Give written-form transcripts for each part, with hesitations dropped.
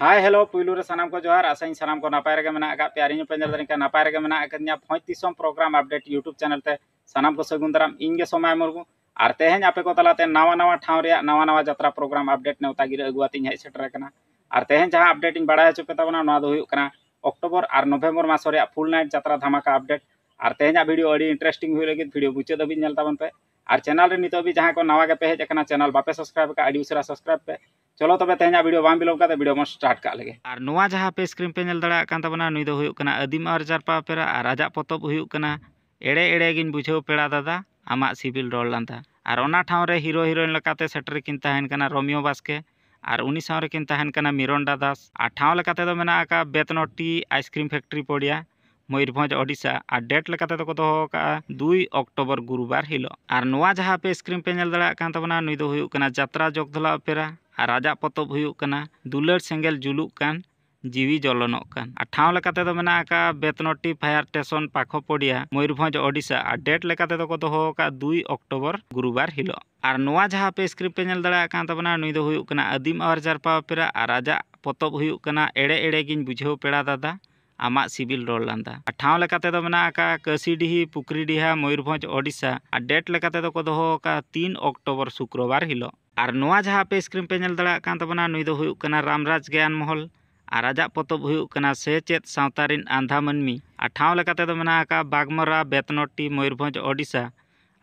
Hi hello पुलू रे सानाम को जोहार आशा सानाम को नपाय रे मेना पे आर पे नपाय रे मेना भोज दिसम प्रोग्राम अपडेट यूट्यूब चैनल ते सानाम को सगुन दाराम इनगे समय मुर्गु और तेहें आपे को तलाते नवा नवा ठाव रे नवा नवा जत्रा प्रोग्राम अपडेट नेवता गिर अगुआती हेज सेटर कना और तेहें जहां अपडेट इन बड़ा चुके तबना नवा दो हुयुक कना अक्टोबर और नवेम्बर मास रे फुल नाइट जत्रा धमाका अपडेट और तेहें वीडियो अड़ी इंटरेस्टिंग हुई लगे वीडियो मुचाद दबी नेल ताबन पे और चैनल रे नितो भी जहां को नवा के पे हेज कना चैनल बापे सब्सक्राइब का अड़ी उसरा सब्सक्राइब पे चलो तबे तेहें वीडियो बाम बिलोम का वीडियो मो स्टार्ट का लगे और नोआ जहां पे स्क्रीन पे नेल दड़ा कान तबना नुई दो हुयुक कना आदिम और जारपा पेरा और आजा पोतब हुयुक कना एड़े एड़े गिन बुझाव पेड़ा दादा आमा सिविल रोल लांदा और ओना ठाव रे हीरो हीरोइन लकाते सेटर किन ताहेन कना रोमियो बास्के और उनी सावरे किन ताहेन कना मिरोंडा दास और ठाव लकाते दो मेना का बेतनोटी आइसक्रीम फैक्ट्री पड़िया मयूरभंज ओडिशा और डेट लेकाते दो को दोहो का 2 अक्टोबर गुरुवार हिलो और नोआ जहां पे स्क्रीन पे नेल दड़ा कान तबना नुई दो हुयुक कना जात्रा जगदला पेरा और आजा पोतब हुयुक कना दुलर सेंगेल जुलुक कान जीवी जलनोक कान और ठाव लेकाते दो मेना का बेतनोटी फायर स्टेशन पाखो पड़िया मयूरभंज ओडिशा और डेट लेकाते दो को दोहो का 2 अक्टोबर गुरुवार हिलो और नोआ जहां पे स्क्रीन पे नेल दड़ा कान तबना नुई दो हुयुक कना आदिम और जारपा पेरा और आजा पोतब हुयुक कना एड़े एड़े गिन बुझाव पेड़ा दादा आमा सिविल रोल लांदा ठाव लेकाते दो मेना का कासीडीही पुकरीडीहा मयूरभंज ओडिशा और डेट लेकाते दो को दोहो का 3 अक्टोबर शुक्रवार हिलो और नोआ जहां पे स्क्रीन पे नेल दड़ा कान तबना नुई दो हुयुक कना रामराज ज्ञान महल और आजा पोतब हुयुक कना सेचेत सावतारिन आंधा मनमी और ठाव लेकाते दो मेना का बागमरा बेतनोटी मयूरभंज ओडिशा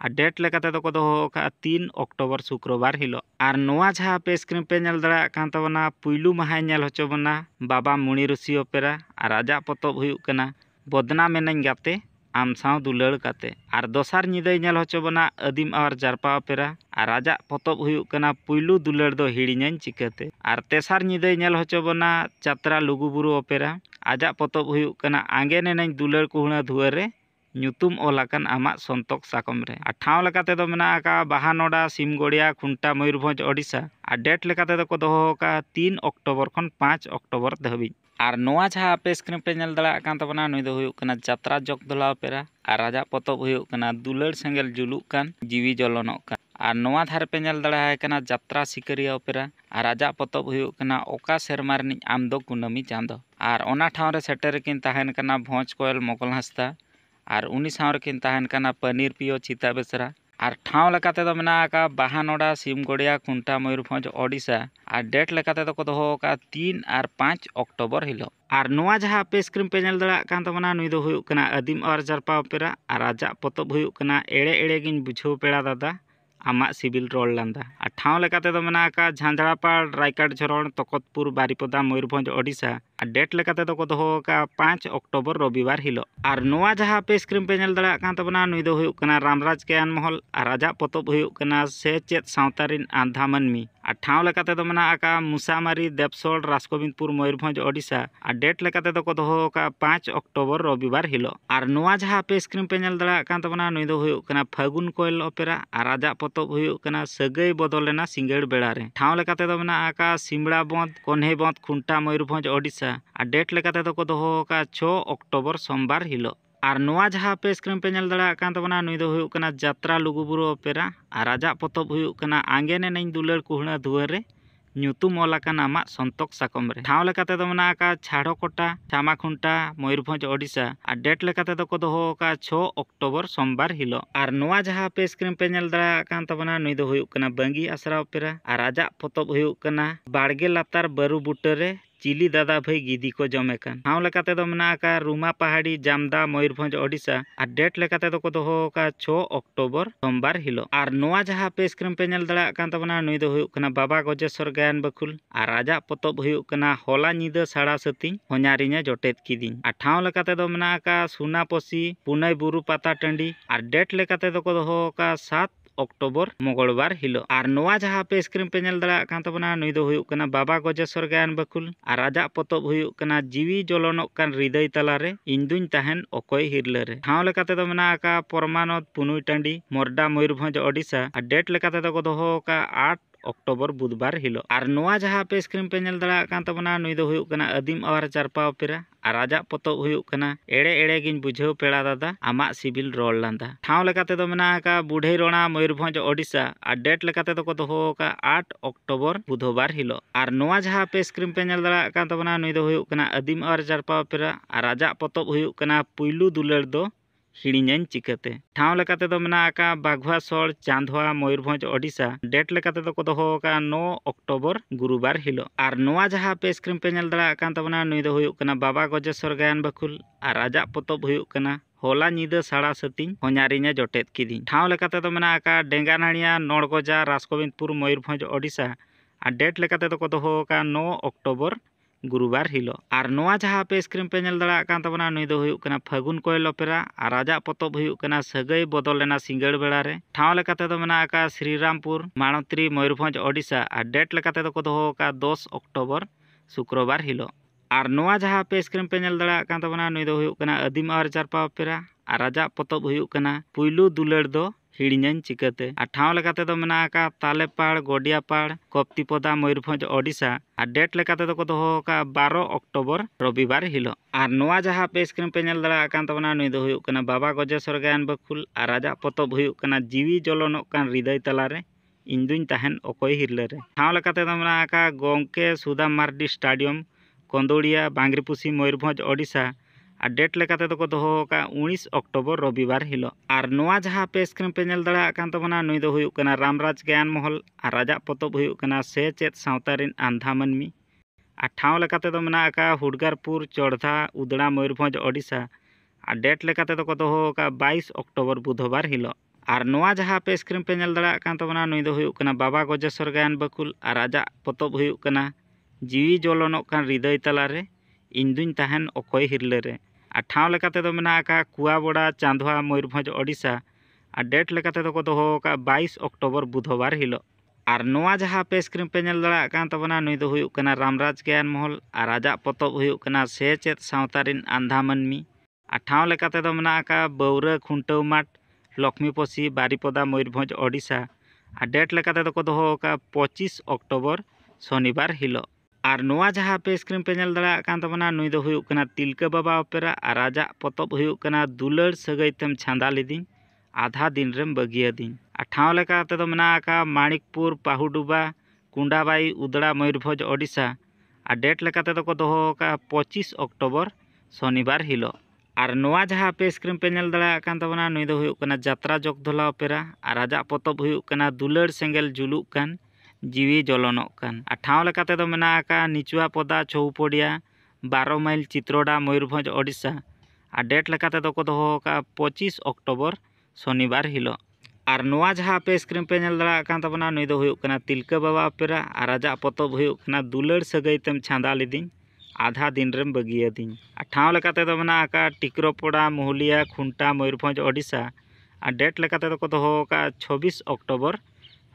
और डेट लेकाते दो को दोहो का 3 अक्टोबर शुक्रवार हिलो और नोआ जहां पे स्क्रीन पे नेल दड़ा कान तबना पुइलू माहाय नेल होचो बना बाबा मुनि ऋषि ओपेरा और आजा पोतब हुयुक कना बदना मेनन गाते आम साव दुलड़ काते और दोसार निदय नेल होचो बना आदिम और जारपा ओपेरा और आजा पोतब हुयुक कना पुइलू दुलड़ दो हिड़िñañ चिकाते और तेसार निदय नेल होचो बना चात्रा लुगुबुरु ओपेरा आजा पोतब हुयुक कना आंगे नेनñ दुलड़ कुहणा धुआर रे ᱧᱩᱛᱩᱢ ᱚᱞ ᱟᱠᱟᱱ ᱟᱢᱟᱜ ᱥᱚᱱᱛᱚᱠ ᱥᱟᱠᱚᱢ ᱨᱮ ᱟᱨ ᱴᱷᱟᱶ ᱞᱮᱠᱟᱛᱮ ᱫᱚ ᱢᱮᱱᱟᱜ ᱟᱠᱟᱜᱼᱟ ᱵᱟᱦᱟᱱᱚᱰᱟ ᱥᱤᱢᱜᱚᱲᱤᱭᱟ ᱠᱷᱩᱱᱴᱟ ᱢᱚᱭᱩᱨᱵᱷᱚᱸᱡᱽ ᱳᱰᱤᱥᱟ ᱟᱨ ᱰᱮᱴ ᱞᱮᱠᱟᱛᱮ ᱫᱚ ᱠᱚ ᱫᱚᱦᱚ ᱟᱠᱟᱜᱼᱟ 3 अक्टोबर ᱠᱷᱚᱱ 5 अक्टोबर ᱫᱷᱟᱹᱵᱤᱡ ᱟᱨ ᱱᱚᱣᱟ ᱡᱟᱦᱟᱸ ᱟᱯᱮ ᱥᱠᱨᱤᱱ ᱯᱮ ᱧᱮᱞ ᱫᱟᱲᱮᱭᱟᱜ ᱠᱟᱱ ᱛᱟᱵᱚᱱᱟ ᱱᱩᱭ ᱫᱚ ᱦᱩᱭᱩᱜ ᱠᱟᱱᱟ ᱡᱟᱛᱨᱟ ᱡᱚᱜᱽᱫᱚᱞᱟ ᱚᱯᱮᱨᱟ ᱟᱨ ᱟᱡᱟᱜ ᱯᱚᱛᱚᱵ ᱦᱩᱭᱩᱜ ᱠᱟᱱᱟ ᱫᱩᱞᱟᱹᱲ ᱥᱮᱸᱜᱮᱞ ᱡᱩᱞᱩᱜ ᱠᱟᱱ ᱡᱤᱣᱤ ᱡᱚᱞᱚᱱᱚᱜ ᱠᱟᱱ ᱟᱨ ᱱᱚᱣᱟ ᱫᱷᱟᱨᱮ ᱯᱮ ᱧᱮᱞ ᱫᱟᱲᱮᱭᱟᱭ ᱠᱟᱱᱟ ᱡᱟᱛᱨᱟ ᱥᱤᱠᱟᱹᱨᱤᱭᱟᱹ ᱚᱯᱮᱨᱟ ᱟᱨ ᱟᱡᱟᱜ ᱯᱚᱛᱚᱵ ᱦᱩᱭᱩᱜ ᱠᱟᱱᱟ ᱚᱠᱟ ᱥᱮᱨᱢᱟ ᱨᱤᱱᱤᱡ ᱟᱢ ᱫᱚ ᱠᱩᱱᱟᱹᱢᱤ ᱪᱟᱸᱫᱚ ᱟᱨ ᱚᱱᱟ ᱴᱷᱟᱶ ᱨᱮ ᱥᱮᱴᱮᱨ ᱠᱤᱱ ᱛᱟᱦᱮᱱ ᱠᱟᱱᱟ भोज कोयल मोकल हंसदा और उनी सावर किन ताहन कना पनीर पियो चिता बेसरा और ठाव लेकाते दो मेना का बाहानोडा सिमगोड़िया खुंटा मयूरभंज ओडिशा और डेट लेकाते दो को दोहो का 3 और 5 अक्टोबर हिलो और नोआ जहां पे स्क्रीन पे नेल दड़ा कान तबना नुई दो हुयुक कना आदिम और जारपा ओपेरा और आजा पोतब हुयुक कना एड़े एड़े गिन बुझाव पेड़ा दादा आमा सिविल रोल लांदा और ठाव लेकाते दो मेना का झांझड़ापाड़ रायकाट झरण तकतपुर बारिपदा मयूरभंज ओडिशा और डेट लेकाते दो को दोहो का 5 अक्टोबर रविवार हिलो और नोआ जहां पे स्क्रीन पे नेल दड़ा कान तबना नुई दो हुयुक कना रामराज ज्ञान महल और आजा पोतब हुयुक कना सेचेत सावतारिन आंधा मनमी और ठाव लेकाते दो मेना का मुसामारी देवसोल राजगोविंदपुर मयूरभंज ओडिशा और डेट लेकाते दो को दोहो का 5 अक्टोबर रविवार हिलो और नोआ जहां पे स्क्रीन पे नेल दड़ा कान तबना नुई दो हुयुक कना फागुन कोयल ओपेरा और आजा पोतब हुयुक कना सगई बदलेना सिंगड़ बेड़ा रे ठाव लेकाते दो मेना का सिमड़ा बंद कोन्हे बंद खुंटा मयूरभंज ओडिशा और डेट लेकाते दो को दोहो का 6 अक्टोबर सोमवार हिलो और नोआ जहां पे स्क्रीन पे नेल दड़ा कान तबना नुई दो हुयुक कना जात्रा लुगुबुरु ओपेरा और आजा पोतब हुयुक कना आंगे नेनñ दुलड़ कुहणा धुआर रे ᱧᱩᱛᱩᱢ ᱚᱞ ᱟᱠᱟᱱ ᱟᱢᱟᱜ ᱥᱚᱱᱛᱚᱠ ᱥᱟᱠᱚᱢ ᱨᱮ ᱴᱷᱟᱶ ᱞᱮᱠᱟᱛᱮ ᱫᱚ ᱢᱮᱱᱟᱜ ᱟᱠᱟᱜᱼᱟ ᱪᱷᱟᱲᱚᱠᱚᱴᱟ ᱪᱷᱟᱢᱟᱠᱷᱩᱱᱴᱟ ᱢᱚᱭᱩᱨᱵᱷᱚᱸᱡᱽ ᱳᱰᱤᱥᱟ ᱟᱨ ᱰᱮᱴ ᱞᱮᱠᱟᱛᱮ ᱫᱚ ᱠᱚ ᱫᱚᱦᱚ ᱟᱠᱟᱜᱼᱟ 6 अक्टोबर सोमवार हिलो और नोआ जहां पे स्क्रीन पे नेल दड़ा कान तबना नुई दो हुयुक कना बंगी आसरा ओपेरा और आजाग पोतब हुयुक कना बाड़गे लातार बरु बुटा रे चिली दादा भाई गिदी को जमे कान ठाव लेकाते दो मेना का रूमा पहाड़ी जामदा मयूरभंज ओडिशा और डेट लेकाते दो को दोहो का 6 अक्टोबर सोमवार हिलो और नोआ जहां पे स्क्रीन पे नेल दड़ा कान तबना नुई दो हुयुक कना बाबा गजेश्वर गायन बकुल और आजा पोतब हुयुक कना होला निदा साड़ा सतिኝ हो냐रिña जोटेत किदिኝ और ठाव लेकाते दो मेना का सुनापसी पुनई बुरु पाता टंडी और डेट लेकाते दो को दोहो का 7 अक्टोबर मंगलवार हिलो और नोआ जहां पे स्क्रीन पे नेल दड़ा कान तबना नुई दो हुयुक कना बाबा गजेश्वर गायन बकुल और आजा पोतब हुयुक कना जीवी जलनोक कान हृदय तलारे ᱤᱧ ᱫᱩᱧ ᱛᱟᱦᱮᱱ ᱚᱠᱚᱭ ᱦᱤᱨᱞᱟᱹ ᱨᱮ ᱴᱷᱟᱶ ᱞᱮᱠᱟᱛᱮ ᱫᱚ ᱢᱮᱱᱟᱜ ᱟᱠᱟᱜᱼᱟ ᱯᱚᱨᱢᱟᱱᱚᱫ ᱯᱩᱱᱩᱭ ᱴᱟᱺᱰᱤ ᱢᱚᱨᱰᱟ ᱢᱚᱭᱩᱨᱵᱷᱚᱸᱡᱽ ᱳᱰᱤᱥᱟ और डेट लेकाते दो को दोहो का 8 अक्टोबर बुधवार हिलो और नोआ जहाँ पे स्क्रीन पे नेल दड़ा कान तबना नुई दो हुयुक कना आदिम आवर चारपा ओपेरा और आजा पतब हुयुक कना एड़े एड़े गिन बुझाव पेड़ा दादा आमा सिबिल रोल लांदा ठाव लेकाते दो मेना का बुढ़ई रोणा मयूरभंज ओडिशा और डेट लेकाते दो को दोहो का 8 अक्टोबर बुधवार हिलो और नोआ जहाँ पे स्क्रीन पे नेल दड़ा कान तबना नुई दो हुयुक कना आदिम आवर चारपा ओपेरा और आजा पतब हुयुक कना पुइलु दुलर दो हिड़ीñañ चिकाते ठाव लेकाते दो मेना का बाघवा सर चांदवा मयूरभंज ओडिशा डेट लेकाते दो को दोहो का 9 अक्टोबर गुरुवार हिलो और नोआ जहाँ पे स्क्रीन पे नेल दड़ा कान तबना नुई दो हुयुक कना बाबा गजेश्वर गायन बकुल और आजा पतब हुयुक कना होला नीदा साड़ा सतीन होनारिña जोटेत किदी ठाव लेकाते दो मेना का डेंगा नाड़िया नौड़गोजा राजगोविंदपुर मयूरभंज ओडिशा और डेट लेकाते दो को दोहो का 9 अक्टोबर गुरुवार हिलो और नोआ जहाँ पे स्क्रीन पे नेल दड़ा कान तबना नुई दो हुयुक कना फागुन कोयल ओपेरा और राजा पतब हुयुक कना सगई बदल लेना सिंगड़ बेड़ा रे ठाव लेकाते दो मेना का श्रीरामपुर माणोत्री मयूरभंज ओडिशा और डेट लेकाते दो को दोहो का 10 अक्टोबर शुक्रवार हिलो और नोआ जहाँ पे स्क्रीन पे नेल दड़ा कान तबना नुई दो हुयुक कना आदिम आवर चारपा ओपेरा और राजा पतब हुयुक कना पुइलु दुलर दो हिड़ीñañ चिकाते और ठाव लेकाते दो मेना का तालेपाड़ गोडियापाड़ कप्तिपदा मयूरभंज ओडिशा और डेट लेकाते दो को दोहो का 12 अक्टोबर रविवार हिलो और नोआ जहाँ पे स्क्रीन पे नेल दड़ा कान तबना नुई दो हुयुक कना बाबा गजेश्वर गायन बकुल और राजा पतब हुयुक कना जीवी जलनोक कान हृदय तलारे इन दुñ तहन अकोय हिरले रे ठाव लेकाते दो मेना का गोंके सुदा मार्डी स्टाडियम कंदोड़िया बांग्रीपुसी मयूरभंज ओडिशा और डेट लेकाते दो को दोहो का 19 अक्टोबर रविवार हिलो और नोआ जहाँ पे स्क्रीन पे नेल दड़ा कान तबना नुई दो हुयुक कना रामराज ज्ञान महल और राजा पतब हुयुक कना से चेत सावतारिन आंधा मनमी और ठाव लेकाते दो मेना का हुडगारपुर चौड़धा उदड़ा मयूरभंज ओडिशा और डेट लेकाते दो को दोहो का 22 अक्टोबर बुधवार हिलो और नोआ जहाँ पे स्क्रीन पे नेल दड़ा कान तबना नुई दो हुयुक कना बाबा गजेश्वर गायन बकुल और राजा पतब हुयुक कना जीवी जलनोक कान हृदय तलारे इन दुñ तहन अकोय हिरले रे और ठाव लेकाते दो मेना का कुआबड़ा चांदवा मयूरभंज ओडिशा और डेट लेकाते दो को दोहो का 22 अक्टोबर बुधवार हिलो और नोआ जहाँ पे स्क्रीन पे नेल दड़ा कान तबना नुई दो हुयुक कना रामराज ज्ञान महल और राजा पतब हुयुक कना से चेत सावतारिन आंधा मनमी और ठाव लेकाते दो मेना का बौरा खुंटाव माठ लक्ष्मीपसी बारीपदा मयूरभंज ओडिशा और डेट लेकाते दो को दोहो का 25 अक्टोबर शनिवार हिलो और नोआ जहाँ पे स्क्रीन पे नेल दड़ा कान तबना नुई दो हुयुक कना तिलका बाबा ओपेरा और राजा पतब हुयुक कना दुलर सगई तेम छांदा लिदिन आधा दिन रेम बगिया दिन और ठाव लेकाते दो मेना का माणिकपुर पाहुडुबा कुंडाबाई उदड़ा मयूरभंज ओडिशा और डेट लेकाते दो को दोहो का 25 अक्टोबर शनिवार हिलो और नोआ जहाँ पे स्क्रीन पे नेल दड़ा कान तबना नुई दो हुयुक कना जात्रा जगधला ओपेरा और राजा पतब हुयुक कना दुलर सेंगेल जुलुक कान जीवी जलनोक कान और ठाव लेकाते दो मेना का निचुआ पदा चौपड़िया 12 माइल चित्रोडा मयूरभंज ओडिशा और डेट लेकाते दो को दोहो का 25 अक्टोबर शनिवार हिलो और नोआ जहाँ पे स्क्रीन पे नेल दड़ा कान तबना नुई दो हुयुक कना तिलका बाबा ओपेरा और राजा पतब हुयुक कना दुलर सगई तेम छांदा लिदिन आधा दिन रेम बगिया दिन और ठाव लेकाते दो मेना का टिकरोपड़ा मोहलिया खुंटा मयूरभंज ओडिशा और डेट लेकाते दो को दोहो का 26 अक्टोबर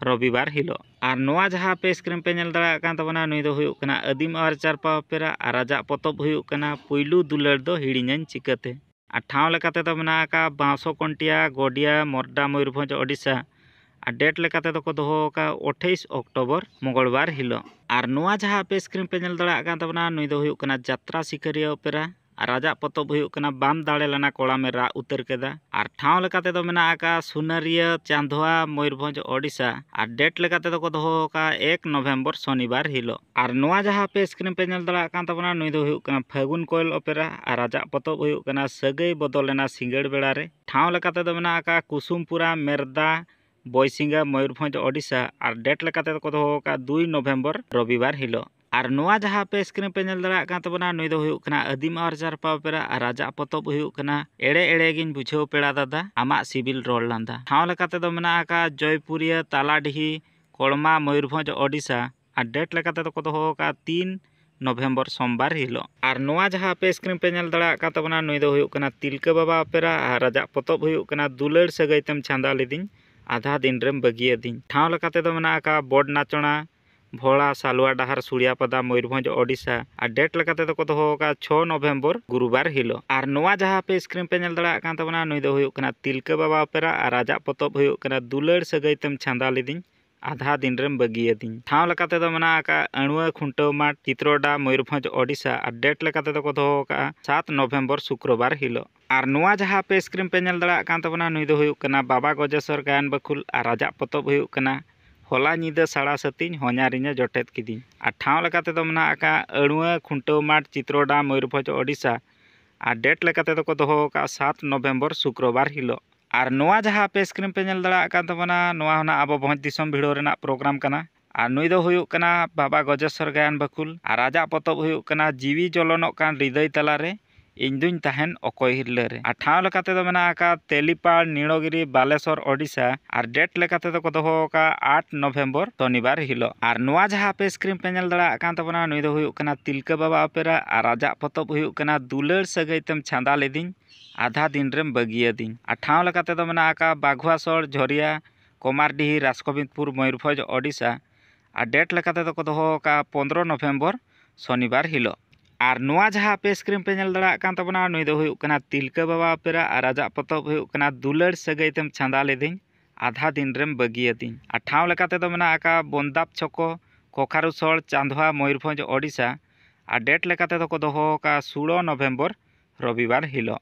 रविवार हिलो और नोआ जहाँ पे स्क्रीन पे नेल दड़ा कान तबना नुई दो हुयुक कना आदिम आवर चारपा ओपेरा और राजा पतब हुयुक कना पुइलु दुलर दो हिड़ीñañ चिकाते और ठाव लेकाते दो मेना का बांसो कंटिया गोडिया मोरडा मयूरभंज ओडिशा और डेट लेकाते दो को दोहो का 28 अक्टोबर मंगलवार हिलो और नोआ जहाँ पे स्क्रीन पे नेल दड़ा कान तबना नुई दो हुयुक कना जात्रा सिकारिया ओपेरा और राजा पतब हुयुक कना बाम दाड़े लेना कोड़ा में रा उतर केदा और ठाव लेकाते दो मेना का सुनारिया चांदवा मयूरभंज ओडिशा और डेट लेकाते दो को दोहो का 1 नवंबर शनिवार हिलो और नोआ जहाँ पे स्क्रीन पे नेल दड़ा कान तबना नुई दो हुयुक कना फागुन कोयल ओपेरा और राजा पतब हुयुक कना सगई बदल लेना सिंगड़ बेड़ा रे ठाव लेकाते दो मेना का कुसुमपुरा मेरदा बयसिंगा मयूरभंज ओडिशा और डेट लेकाते दो को दोहो का 2 नवंबर रविवार हिलो और नोआ जहाँ पे स्क्रीन पे नेल दड़ा कान तबना नुई दो हुयुक कना आदिम आवर चारपा ओपेरा और राजा पतब हुयुक कना एड़े एड़े गिन बुझाव पेड़ा दादा आमा सिबिल रोल लांदा ठाव लेकाते दो मेना का जयपुरिया तालाडीही कोड़मा मयूरभंज ओडिशा और डेट लेकाते दो को दोहो का 3 नवंबर सोमवार हिलो और नोआ जहाँ पे स्क्रीन पे नेल दड़ा कान तबना नुई दो हुयुक कना तिलका बाबा ओपेरा और राजा पतब हुयुक कना दुलर सगई तेम छांदा लिदिन आधा दिन रेम बगिया दिन ठाव लेकाते दो मेना का बोड नाचना भोला सालुआ डाहार सुड़ियापदा मयूरभंज ओडिशा और डेट लेकाते दो को दोहो का 6 नवंबर गुरुवार हिलो और नोआ जहाँ पे स्क्रीन पे नेल दड़ा कान तबना नुई दो हुयुक कना तिलका बाबा ओपेरा और राजा पतब हुयुक कना दुलर सगई तेम छांदा लिदिन आधा दिन रेम बगियदिन ठाव लेकाते दो मना आका अणुआ खुंटाव माठ चित्रोडा मयूरभंज ओडिशा और डेट लेकाते दो को दोहो का 7 नवंबर शुक्रवार हिलो और नुआ जहाँ पे स्क्रीन पे नेल दड़ा कान तबना नुई दो हुयुक कना बाबा गजेश्वर गायन बखुल और राजा पतब हुयुक कना होला नीदा साड़ा सतीन होनारिने जटेत किदिन और ठाव लेकाते दो मना आका अणुआ खुंटाव माठ चित्रोडा मयूरभंज ओडिशा और डेट लेकाते दो को दोहो का 7 नवंबर शुक्रवार हिलो और नोआ जहाँ पे स्क्रीन पे नेल दड़ा कान तबना नोआ होना आबो भोज दिसम भिडियो रेना प्रोग्राम कना और नुई दो हुयुक कना बाबा गजेश्वर गायन बकुल और राजा पतब हुयुक कना जीवी जलनोक कान हृदय तलारे इन दुई तहन अकय हिरले रे और ठाव लेकाते दो मेना आका तेलीपाड़ नीलगिरी बालेश्वर ओडिशा और डेट लेकाते दो को दोहो का 8 नवंबर शनिवार हिलो और नोआ जहाँ पे स्क्रीन पे नेल दड़ा कान तबना नुई दो हुयुक कना तिलका बाबा अपेरा और राजा पतब हुयुक कना दुलार सगै तेम छांदा लेदिन आधा दिन रेम बगियदिन और ठाव लेकाते दो मेना आका बाघुआसर झरिया कुमारडीही राजगोविंदपुर मयूरभंज ओडिशा और डेट लेकाते दो को दोहो का 15 नवंबर शनिवार हिलो और नोआ जहाँ पे स्क्रीन पे नेल दड़ा कान तबना नुई दो हुयुक कना तिलका बाबा अपेरा और राजा पतब हुयुक कना दुलार सगै तेम छांदा लेदिन आधा दिन रेम बगियदिन और ठाव लेकाते दो मेना आका बंदाप छको कोखारुसर चांदुआ मयूरभंज ओडिशा और डेट लेकाते दो को दोहो का 16 नवंबर रविवार हिलो।